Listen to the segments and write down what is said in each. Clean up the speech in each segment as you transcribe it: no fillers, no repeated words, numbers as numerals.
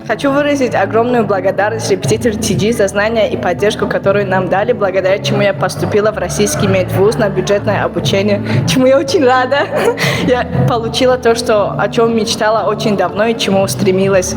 Хочу выразить огромную благодарность репетитору TG за знания и поддержку, которую нам дали, благодаря чему я поступила в российский медвуз на бюджетное обучение, чему я очень рада. Я получила то, о чем мечтала очень давно и чему стремилась,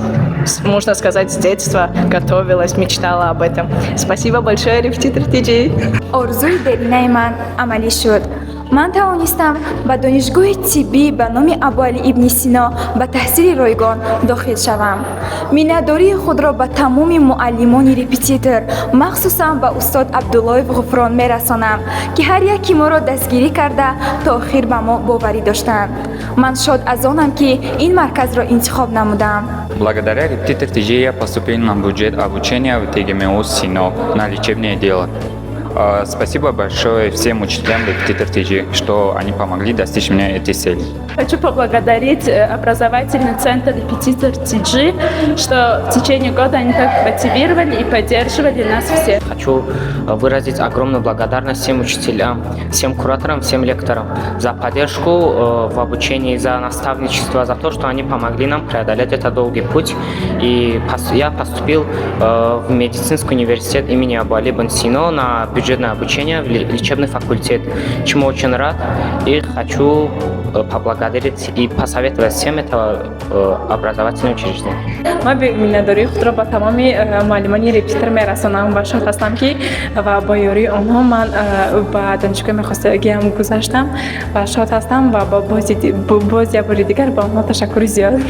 можно сказать, с детства, готовилась, мечтала об этом. Спасибо большое, репетитор TG. орзуи делинаи ман амалӣ шуд. ман тавонистам ба донишгоҳи тиббӣ ба номи Абуалӣ ибни Сино ба таҳсили ройгон дохил шавам. миннатдории худро ба тамоми муаллимони репетитор, махсусан ба устод Абдуллоев Ғуфрон мерасонам, ки ҳар яки моро дастгирӣ карда та охир ба мо боварӣ доштанд. ман шод аз онам, ки ин марказро интихоб намудам. Благодаря репетитор TG я поступил на бюджет обучения в ТГМУ Сино на лечебное дело. Спасибо большое всем учителям репетитор TG, что они помогли достичь мне этой цели. Хочу поблагодарить образовательный центр репетитор TG, что в течение года они так мотивировали и поддерживали нас всех. Хочу выразить огромную благодарность всем учителям, всем кураторам, всем лекторам за поддержку в обучении, за наставничество, за то, что они помогли нам преодолеть этот долгий путь. И я поступил в медицинский университет имени Абуалӣ ибн Сино на бюджетное обучение в лечебный факультет, чему очень рад. И хочу поблагодарить и посоветовать всем это образовательное учреждение. ما بمینداری خود را با تمامی معلمانی رپتیتور میرسانم و شاد هستم که و با یاری آنها من با دانشگاه میخواستگی هم گذاشتم و شاد هستم و با باز یه بار دیگر با آنها تشکر زیاد.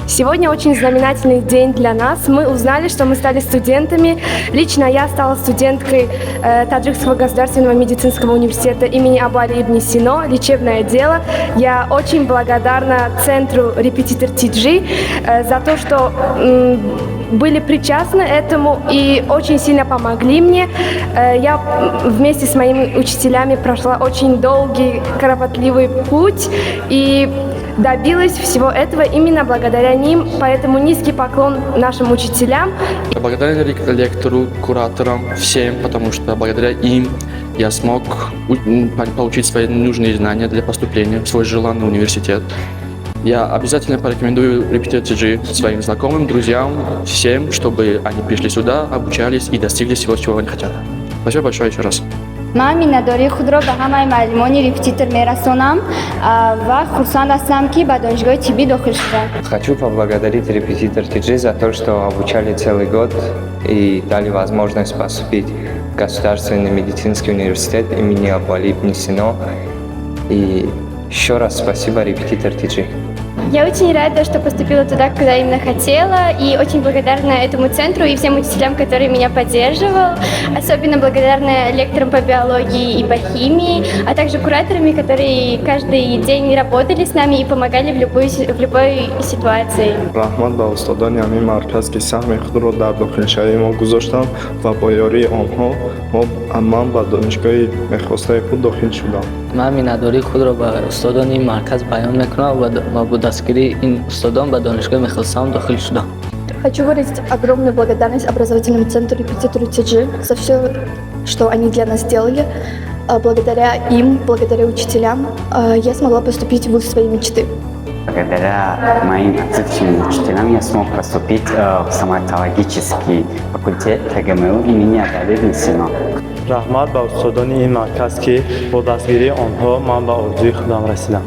Сегодня очень знаменательный день для нас. Мы узнали, что мы стали студентами. Лично я стала студенткой Таджикского государственного медицинского университета имени Абуалӣ ибн Сино, лечебное дело. Я очень благодарна центру репетитор TG за то, что были причастны этому и очень сильно помогли мне. Я вместе с моими учителями прошла очень долгий, кропотливый путь и добилась всего этого именно благодаря ним, поэтому низкий поклон нашим учителям. Благодаря лектору, кураторам, всем, потому что благодаря им я смог получить свои нужные знания для поступления в свой желанный университет. Я обязательно порекомендую репетитор TG своим знакомым, друзьям, всем, чтобы они пришли сюда, обучались и достигли всего, чего они хотят. Спасибо большое еще раз. ман миннатдории худро ба ҳамаи маълимони репетитор мерасонам ва хурсанд ҳастам ки ба донишгоҳи тиббӣ дохил шудам. Хочу поблагодарить репетитор TG за то, что обучали целый год и дали возможность поступить в Государственный медицинский университет имени Абуалӣ ибн Сино. И еще раз спасибо репетитор TG. Я очень рада, что поступила туда, куда именно хотела, и очень благодарна этому центру и всем учителям, которые меня поддерживал. Особенно благодарна лекторам по биологии и по химии, а также кураторами, которые каждый день работали с нами и помогали в любой ситуации. раҳмат ба устодони ҳамин марказ ки саҳми худро дар дохилшавии мо гузоштанд ва бо ёрии онҳо ман ба донишгоҳи мехостаи худ дохил шудам. من миннатдории худро ба устодони ин марказ баён мекунам ва бо дастгирии ин устодон ба донишгоҳи мехостаам дохил шудам. Хочу выразить огромную благодарность образовательному центру репетитору TG за все, что они для нас сделали. Благодаря им, благодаря учителям, я смогла поступить в вуз своей мечты. Благодаря моим отцовским учителям я смог поступить в стоматологический факультет ТГМУ имени Абуалӣ ибн Сино. раҳмат ба устодони ин марказ ки бо дастгирии онҳо ман ба орзуи худам расидам.